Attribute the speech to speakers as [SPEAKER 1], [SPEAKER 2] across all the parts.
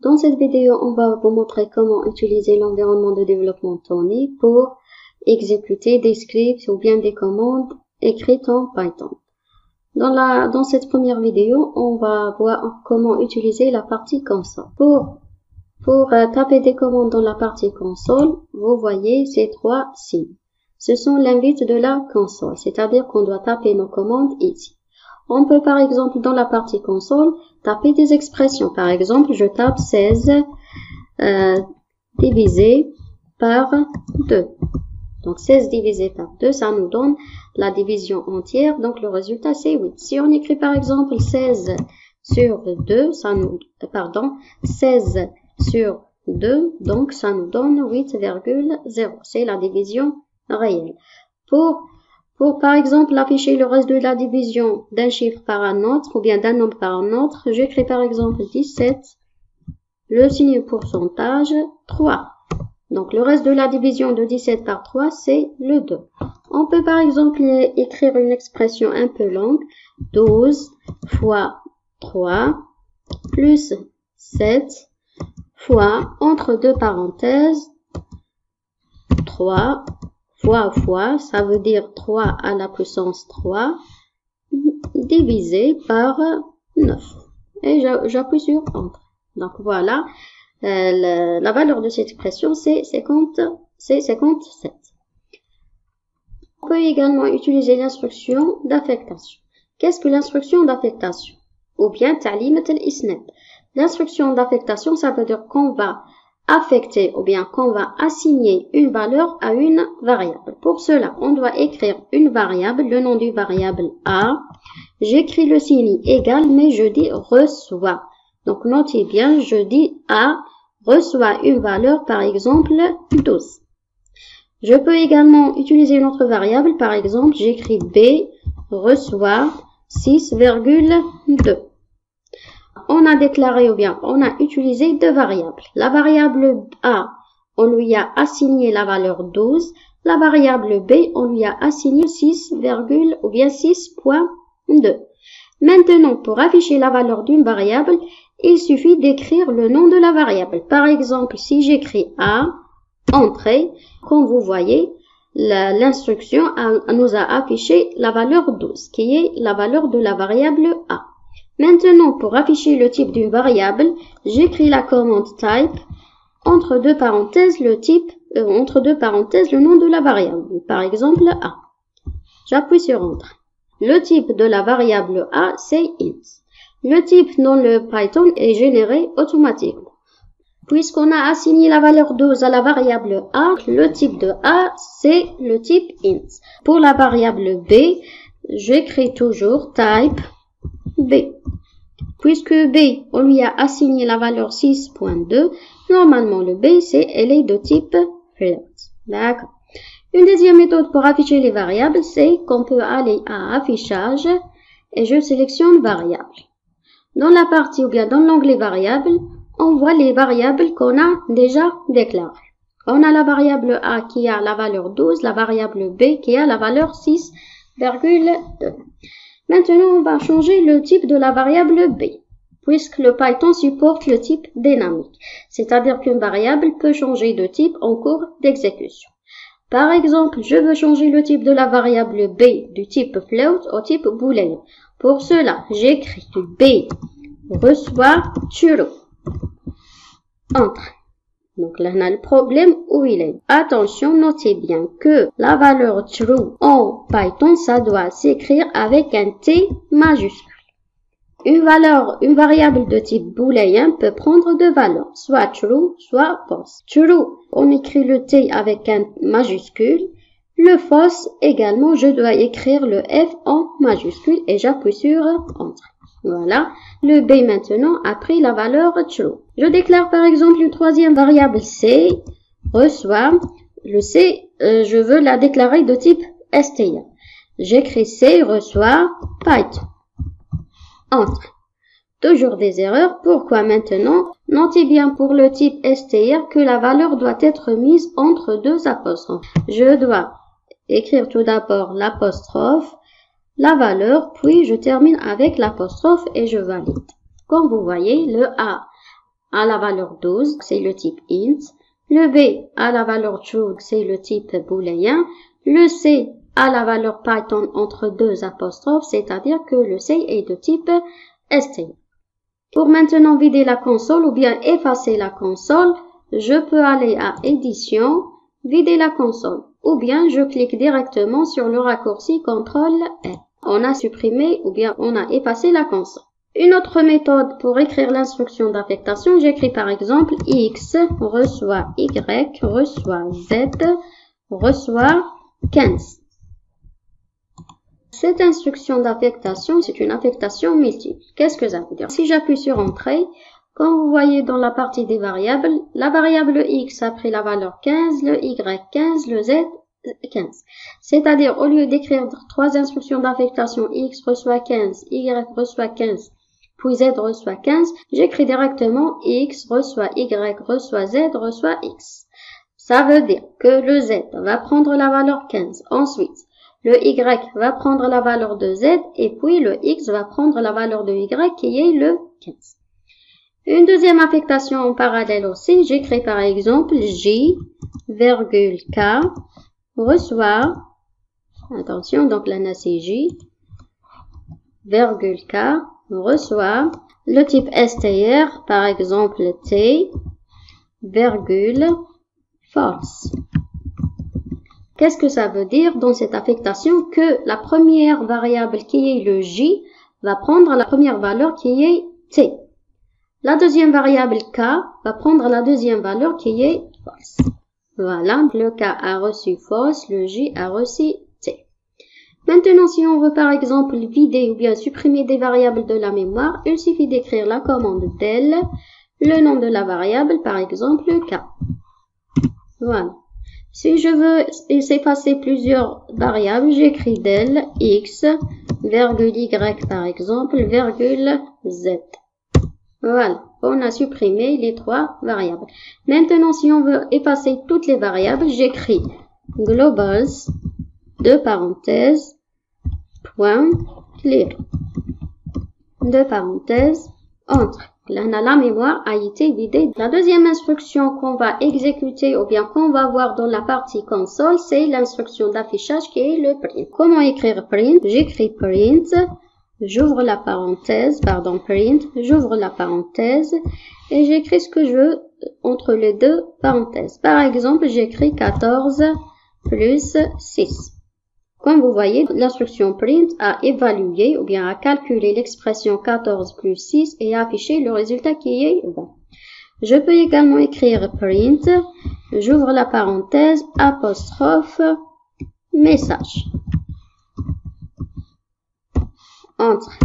[SPEAKER 1] Dans cette vidéo, on va vous montrer comment utiliser l'environnement de développement Tony pour exécuter des scripts ou bien des commandes écrites en Python. Dans cette première vidéo, on va voir comment utiliser la partie console. Pour taper des commandes dans la partie console, vous voyez ces trois signes. Ce sont l'invite de la console, c'est-à-dire qu'on doit taper nos commandes ici. On peut par exemple dans la partie console taper des expressions. Par exemple, je tape 16 divisé par 2. Donc 16 divisé par 2, ça nous donne la division entière. Donc le résultat c'est 8. Si on écrit par exemple 16 sur 2, 16 sur 2, donc ça nous donne 8,0. C'est la division réelle. Pour par exemple afficher le reste de la division d'un chiffre par un autre ou bien d'un nombre par un autre, j'écris par exemple 17, le signe pourcentage 3. Donc le reste de la division de 17 par 3 c'est le 2. On peut par exemple écrire une expression un peu longue, 12 fois 3 plus 7 fois entre deux parenthèses 3 fois, ça veut dire 3 à la puissance 3, divisé par 9. Et j'appuie sur Enter. Donc voilà, la valeur de cette expression c'est 57. On peut également utiliser l'instruction d'affectation. Qu'est-ce que l'instruction d'affectation? Ou bien ta'limat al-isnad. L'instruction d'affectation, ça veut dire qu'on va affecter ou bien qu'on va assigner une valeur à une variable. Pour cela, on doit écrire une variable, le nom du variable A. J'écris le signe égal, mais je dis reçoit. Donc notez bien, je dis A reçoit une valeur, par exemple 12. Je peux également utiliser une autre variable, par exemple, j'écris B reçoit 6,2. On a déclaré ou bien on a utilisé deux variables. La variable A, on lui a assigné la valeur 12. La variable B, on lui a assigné 6,2. Maintenant, pour afficher la valeur d'une variable, il suffit d'écrire le nom de la variable. Par exemple, si j'écris A, entrée, comme vous voyez, l'instruction nous a affiché la valeur 12, qui est la valeur de la variable A. Maintenant, pour afficher le type d'une variable, j'écris la commande type, entre deux parenthèses le nom de la variable, par exemple A. J'appuie sur Enter. Le type de la variable A, c'est int. Le type dans le Python est généré automatiquement. Puisqu'on a assigné la valeur 12 à la variable A, le type de A, c'est le type int. Pour la variable B, j'écris toujours type B. Puisque B, on lui a assigné la valeur 6.2, normalement le B, elle est de type float. D'accord. Une deuxième méthode pour afficher les variables, c'est qu'on peut aller à affichage et je sélectionne variable. Dans la partie ou bien dans l'onglet variables, on voit les variables qu'on a déjà déclarées. On a la variable A qui a la valeur 12, la variable B qui a la valeur 6,2. Maintenant, on va changer le type de la variable B, puisque le Python supporte le type dynamique, c'est-à-dire qu'une variable peut changer de type en cours d'exécution. Par exemple, je veux changer le type de la variable B du type float au type booléen. Pour cela, j'écris B reçoit true. Entre. Donc là, on a le problème où il est. Attention, notez bien que la valeur true en Python, ça doit s'écrire avec un T majuscule. Une variable de type booléen peut prendre deux valeurs, soit true, soit false. True, on écrit le T avec un majuscule. Le false, également, je dois écrire le F en majuscule et j'appuie sur Enter. Voilà, le B maintenant a pris la valeur true. Je déclare par exemple une troisième variable C, reçoit. Le C, je veux la déclarer de type str. J'écris C, reçoit Python. Entre. Toujours des erreurs. Pourquoi maintenant? Notez bien pour le type str que la valeur doit être mise entre deux apostrophes. Je dois écrire tout d'abord l'apostrophe, la valeur, puis je termine avec l'apostrophe et je valide. Comme vous voyez, le A a la valeur 12, c'est le type int. Le B a la valeur true, c'est le type booléen. Le C a la valeur Python entre deux apostrophes, c'est-à-dire que le C est de type str. Pour maintenant vider la console ou bien effacer la console, je peux aller à Édition, vider la console. Ou bien je clique directement sur le raccourci CTRL-R. On a supprimé ou bien on a effacé la console. Une autre méthode pour écrire l'instruction d'affectation, j'écris par exemple X reçoit Y reçoit Z reçoit 15. Cette instruction d'affectation, c'est une affectation multiple. Qu'est-ce que ça veut dire? Si j'appuie sur Entrée, comme vous voyez dans la partie des variables, la variable X a pris la valeur 15, le Y 15, le Z 15. C'est-à-dire, au lieu d'écrire trois instructions d'affectation X reçoit 15, Y reçoit 15, puis Z reçoit 15, j'écris directement X reçoit Y reçoit Z reçoit X. Ça veut dire que le Z va prendre la valeur 15. Ensuite, le Y va prendre la valeur de Z et puis le X va prendre la valeur de Y qui est le 15. Une deuxième affectation en parallèle aussi, j'écris par exemple J, K, reçoit, attention, donc là c'est J, K, reçoit, le type str, par exemple T, false. Qu'est-ce que ça veut dire dans cette affectation? Que la première variable qui est le J va prendre la première valeur qui est T. La deuxième variable K va prendre la deuxième valeur qui est false. Voilà, le K a reçu false, le J a reçu T. Maintenant, si on veut par exemple vider ou bien supprimer des variables de la mémoire, il suffit d'écrire la commande del, le nom de la variable, par exemple K. Voilà. Si je veux effacer plusieurs variables, j'écris del x, y par exemple, z. Voilà, on a supprimé les trois variables. Maintenant, si on veut effacer toutes les variables, j'écris globals, deux parenthèses, point, clear, deux parenthèses, entre. Là, la mémoire a été vidée. La deuxième instruction qu'on va exécuter ou bien qu'on va voir dans la partie console, c'est l'instruction d'affichage qui est le print. Comment écrire print? J'écris print, j'ouvre la parenthèse, print, j'ouvre la parenthèse et j'écris ce que je veux entre les deux parenthèses. Par exemple, j'écris 14 plus 6. Comme vous voyez, l'instruction print a évalué ou bien a calculé l'expression 14 plus 6 et a affiché le résultat qui est 20. Je peux également écrire print, j'ouvre la parenthèse, apostrophe, message. Entre.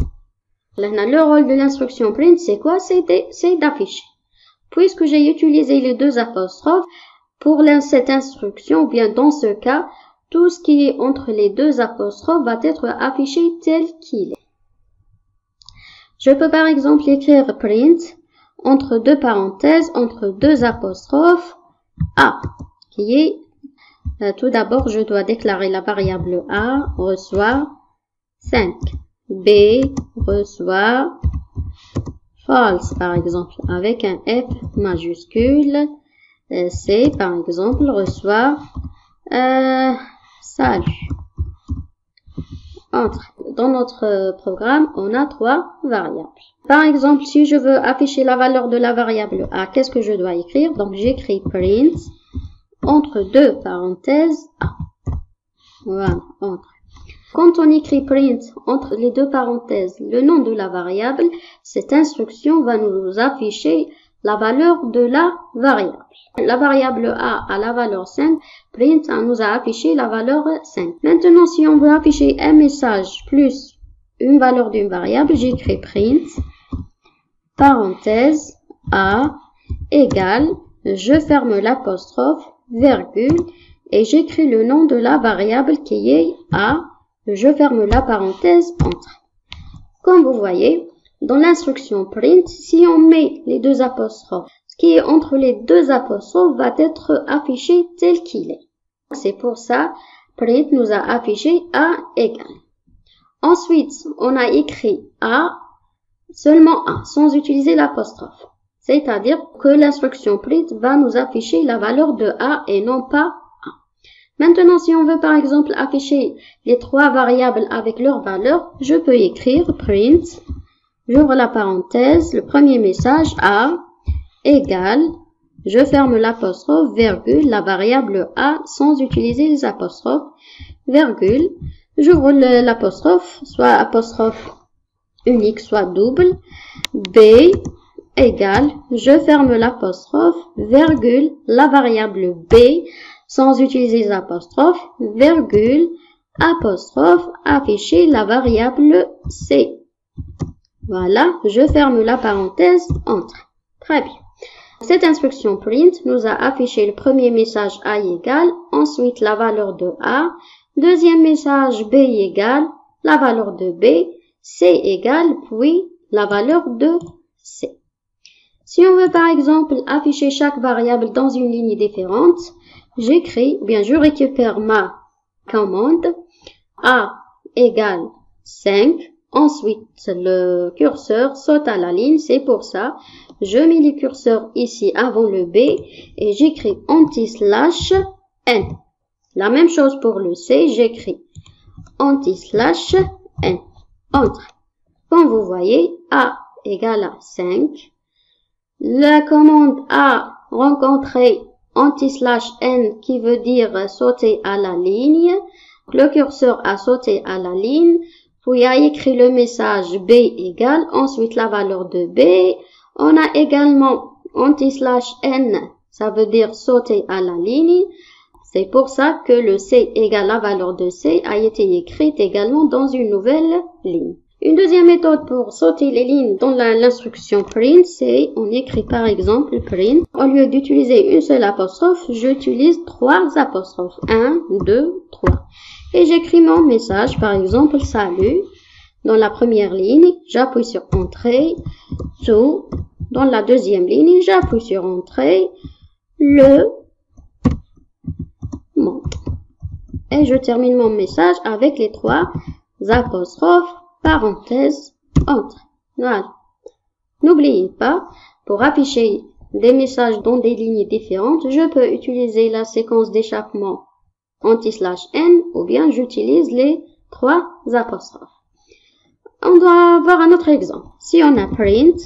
[SPEAKER 1] Le rôle de l'instruction print, c'est quoi? C'est d'afficher. Puisque j'ai utilisé les deux apostrophes, pour cette instruction, ou bien dans ce cas, tout ce qui est entre les deux apostrophes va être affiché tel qu'il est. Je peux par exemple écrire print entre deux parenthèses, entre deux apostrophes, A, qui est, tout d'abord, je dois déclarer la variable A reçoit 5. B reçoit false, par exemple, avec un F majuscule. C, par exemple, reçoit salut. Entre. Dans notre programme, on a trois variables. Par exemple, si je veux afficher la valeur de la variable A, qu'est-ce que je dois écrire? Donc, j'écris print entre deux parenthèses A. Voilà, entre. Quand on écrit print entre les deux parenthèses le nom de la variable, cette instruction va nous afficher la valeur de la variable. La variable A a la valeur 5, print nous a affiché la valeur 5. Maintenant, si on veut afficher un message plus une valeur d'une variable, j'écris print, parenthèse, A, égale, je ferme l'apostrophe, virgule, et j'écris le nom de la variable qui est A, je ferme la parenthèse, entre. Comme vous voyez, dans l'instruction print, si on met les deux apostrophes, ce qui est entre les deux apostrophes va être affiché tel qu'il est. C'est pour ça, print nous a affiché A égale. Ensuite, on a écrit A, seulement A, sans utiliser l'apostrophe. C'est-à-dire que l'instruction print va nous afficher la valeur de A et non pas A. Maintenant, si on veut par exemple afficher les trois variables avec leurs valeurs, je peux écrire print, j'ouvre la parenthèse, le premier message A égale, je ferme l'apostrophe, virgule, la variable A sans utiliser les apostrophes, virgule, j'ouvre l'apostrophe, soit apostrophe unique, soit double, B égale, je ferme l'apostrophe, virgule, la variable B sans utiliser les apostrophes, virgule, apostrophe, afficher la variable C. Voilà, je ferme la parenthèse, entre. Très bien. Cette instruction print nous a affiché le premier message A égale, ensuite la valeur de A, deuxième message B égale, la valeur de B, C égale, puis la valeur de C. Si on veut par exemple afficher chaque variable dans une ligne différente, j'écris, bien je récupère ma commande, A égale 5, ensuite le curseur saute à la ligne, c'est pour ça, je mets le curseur ici avant le B et j'écris anti-slash N. La même chose pour le C, j'écris anti-slash N. Entre. Comme vous voyez, A égale à 5. La commande A rencontrée anti-slash N qui veut dire sauter à la ligne. Le curseur a sauté à la ligne. Puis a écrit le message B égale, ensuite la valeur de B. On a également anti-slash N, ça veut dire sauter à la ligne. C'est pour ça que le C égale la valeur de C a été écrite également dans une nouvelle ligne. Une deuxième méthode pour sauter les lignes dans l'instruction print, c'est on écrit par exemple print. Au lieu d'utiliser une seule apostrophe, j'utilise 3 apostrophes. 1, 2, 3. Et j'écris mon message, par exemple salut. Dans la première ligne, j'appuie sur entrée, tout. Dans la deuxième ligne, j'appuie sur entrée, le monde. Et je termine mon message avec les 3 apostrophes, parenthèse, entre. Voilà. N'oubliez pas, pour afficher des messages dans des lignes différentes, je peux utiliser la séquence d'échappement anti-slash N ou bien j'utilise les 3 apostrophes. On doit voir un autre exemple. Si on a print,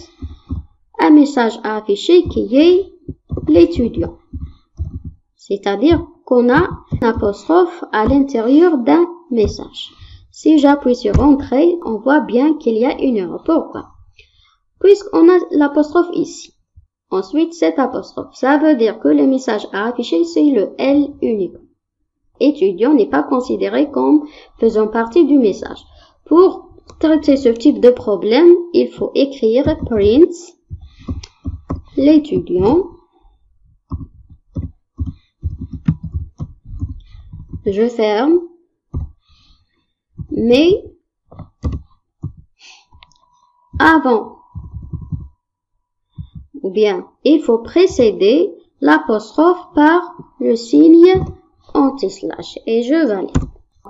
[SPEAKER 1] un message à afficher qui est l'étudiant. C'est-à-dire qu'on a une apostrophe à l'intérieur d'un message. Si j'appuie sur entrée, on voit bien qu'il y a une erreur. Pourquoi? Puisqu'on a l'apostrophe ici. Ensuite, cette apostrophe, ça veut dire que le message à afficher, c'est le L unique. Étudiant n'est pas considéré comme faisant partie du message. Pour traiter ce type de problème, il faut écrire print l'étudiant. Je ferme. Mais avant ou bien il faut précéder l'apostrophe par le signe anti-slash et je valide.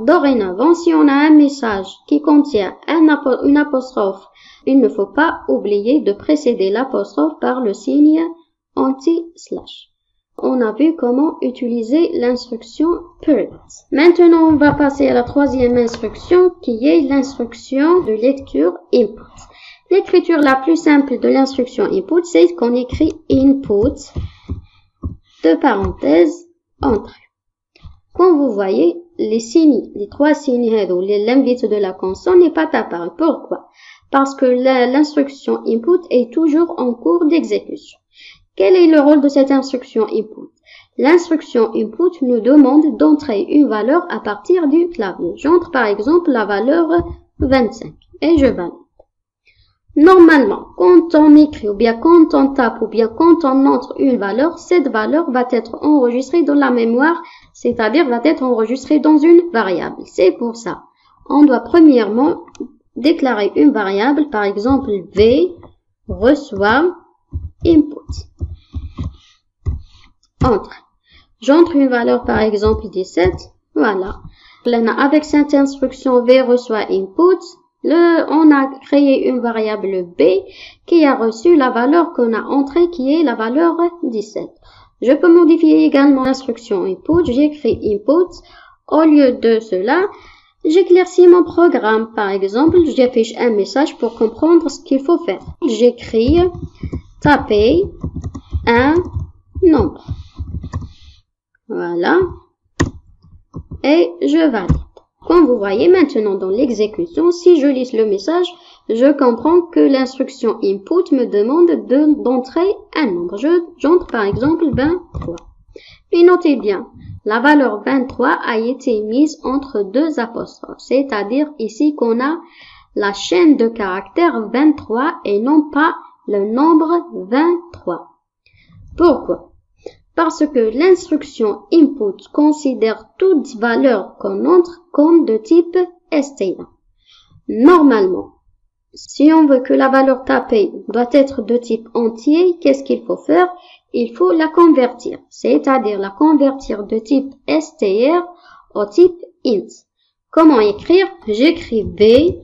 [SPEAKER 1] Dorénavant, si on a un message qui contient une apostrophe, il ne faut pas oublier de précéder l'apostrophe par le signe anti-slash. On a vu comment utiliser l'instruction print. Maintenant, on va passer à la troisième instruction qui est l'instruction de lecture input. L'écriture la plus simple de l'instruction input, c'est qu'on écrit input, de parenthèses, entrée. Comme vous voyez, les 3 signes ou l'invite de la console n'est pas apparu. Pourquoi? Parce que l'instruction input est toujours en cours d'exécution. Quel est le rôle de cette instruction input? L'instruction input nous demande d'entrer une valeur à partir du clavier. J'entre par exemple la valeur 25 et je valide. Normalement, quand on écrit ou bien quand on tape ou bien quand on entre une valeur, cette valeur va être enregistrée dans la mémoire, c'est-à-dire va être enregistrée dans une variable. C'est pour ça, on doit premièrement déclarer une variable, par exemple V reçoit input. Entre. J'entre une valeur par exemple 17. Voilà. Avec cette instruction V reçoit input, On a créé une variable b qui a reçu la valeur qu'on a entrée qui est la valeur 17. Je peux modifier également l'instruction input. J'écris input. Au lieu de cela, j'éclaircis mon programme. Par exemple, j'affiche un message pour comprendre ce qu'il faut faire. J'écris taper un nombre. Voilà. Et je valide. Comme vous voyez maintenant dans l'exécution, si je lis le message, je comprends que l'instruction input me demande d'entrer un nombre. J'entre par exemple 23. Mais notez bien, la valeur 23 a été mise entre deux apostrophes, c'est-à-dire ici qu'on a la chaîne de caractères 23 et non pas le nombre 23. Pourquoi? Parce que l'instruction input considère toute valeur qu'on entre comme de type str. Normalement, si on veut que la valeur tapée doit être de type entier, qu'est-ce qu'il faut faire? Il faut la convertir, c'est-à-dire la convertir de type str au type int. Comment écrire? J'écris v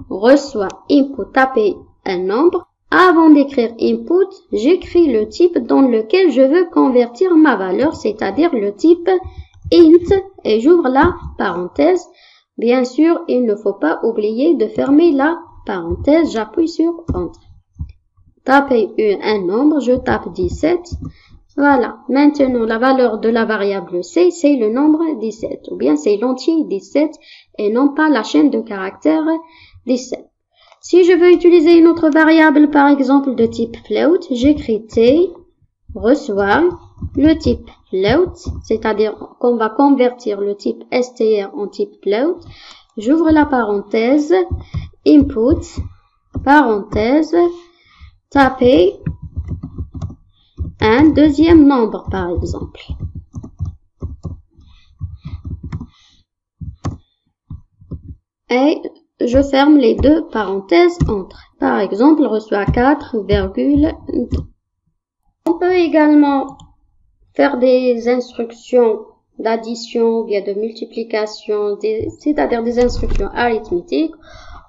[SPEAKER 1] reçoit input tapé un nombre. Avant d'écrire input, j'écris le type dans lequel je veux convertir ma valeur, c'est-à-dire le type int, et j'ouvre la parenthèse. Bien sûr, il ne faut pas oublier de fermer la parenthèse. J'appuie sur Entrée. Taper un nombre, je tape 17. Voilà. Maintenant, la valeur de la variable c, c'est le nombre 17, ou bien c'est l'entier 17 et non pas la chaîne de caractères 17. Si je veux utiliser une autre variable, par exemple de type float, j'écris t reçoit le type float, c'est-à-dire qu'on va convertir le type str en type float. J'ouvre la parenthèse, input, parenthèse, taper un deuxième nombre, par exemple. Et je ferme les deux parenthèses entre. Par exemple, reçoit 4,2. On peut également faire des instructions d'addition ou bien de multiplication, c'est-à-dire des instructions arithmétiques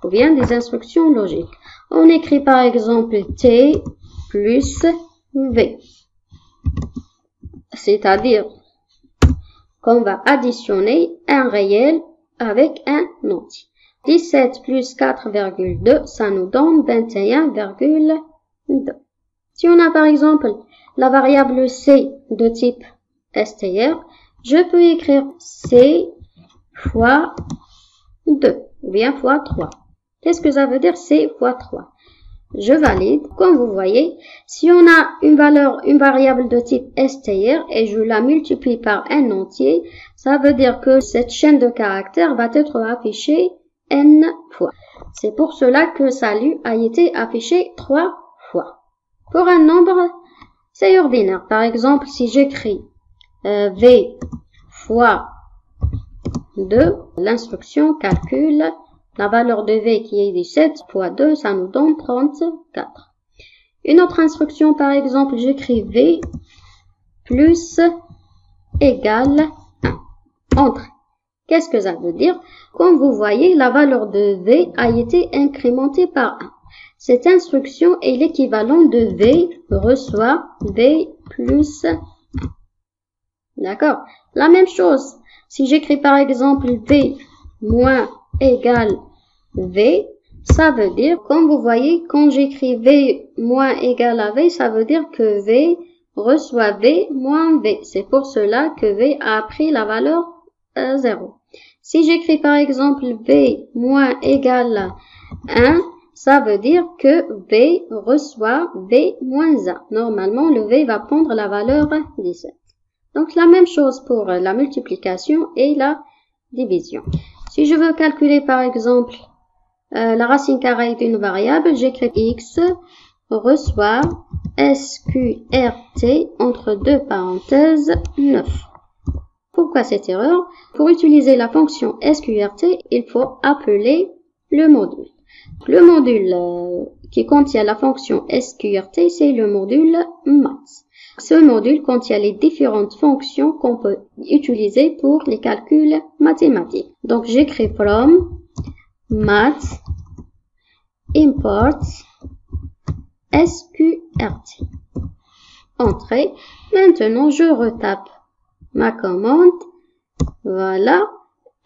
[SPEAKER 1] ou bien des instructions logiques. On écrit par exemple t plus v, c'est-à-dire qu'on va additionner un réel avec un entier. 17 plus 4,2, ça nous donne 21,2. Si on a par exemple la variable c de type str, je peux écrire c fois 2 ou bien fois 3. Qu'est-ce que ça veut dire c fois 3? Je valide. Comme vous voyez, si on a une variable de type str et je la multiplie par un entier, ça veut dire que cette chaîne de caractères va être affichée n fois. C'est pour cela que salut a été affiché 3 fois. Pour un nombre, c'est ordinaire. Par exemple, si j'écris v fois 2, l'instruction calcule la valeur de v qui est 17 fois 2, ça nous donne 34. Une autre instruction, par exemple, j'écris v plus égale 1. Entre. Qu'est-ce que ça veut dire? Comme vous voyez, la valeur de v a été incrémentée par 1. Cette instruction est l'équivalent de v reçoit v plus 1. D'accord? La même chose, si j'écris par exemple v moins égale v, ça veut dire, comme vous voyez, quand j'écris v moins égale à v, ça veut dire que v reçoit v moins v. C'est pour cela que v a pris la valeur 0. Si j'écris par exemple v moins égale 1, ça veut dire que v reçoit v moins 1. Normalement, le v va prendre la valeur 17. Donc, la même chose pour la multiplication et la division. Si je veux calculer par exemple la racine carrée d'une variable, j'écris x reçoit sqrt entre deux parenthèses 9. Pourquoi cette erreur? Pour utiliser la fonction sqrt, il faut appeler le module. Le module qui contient la fonction sqrt, c'est le module maths. ce module contient les différentes fonctions qu'on peut utiliser pour les calculs mathématiques. Donc, j'écris from math import sqrt. Entrée. Maintenant, je retape ma commande. Voilà.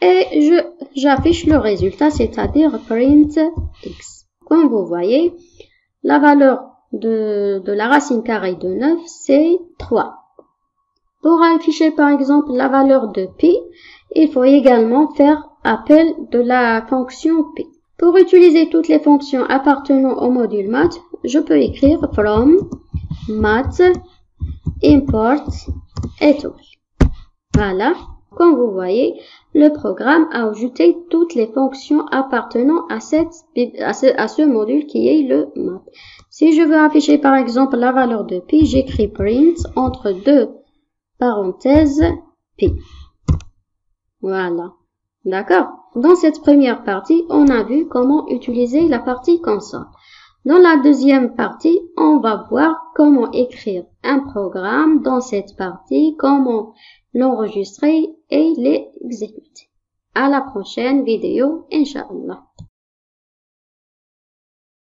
[SPEAKER 1] Et j'affiche le résultat, c'est-à-dire print x. Comme vous voyez, la valeur de la racine carrée de 9, c'est 3. Pour afficher par exemple la valeur de pi, il faut également faire appel de la fonction pi. Pour utiliser toutes les fonctions appartenant au module math, je peux écrire from math import et tout. Voilà. Comme vous voyez, le programme a ajouté toutes les fonctions appartenant à ce module qui est le math. Si je veux afficher par exemple la valeur de pi, j'écris print entre deux parenthèses pi. Voilà. D'accord? Dans cette première partie, on a vu comment utiliser la partie console. Dans la deuxième partie, on va voir comment écrire un programme dans cette partie, comment l'enregistrer et l'exécuter. À la prochaine vidéo, Inch'Allah.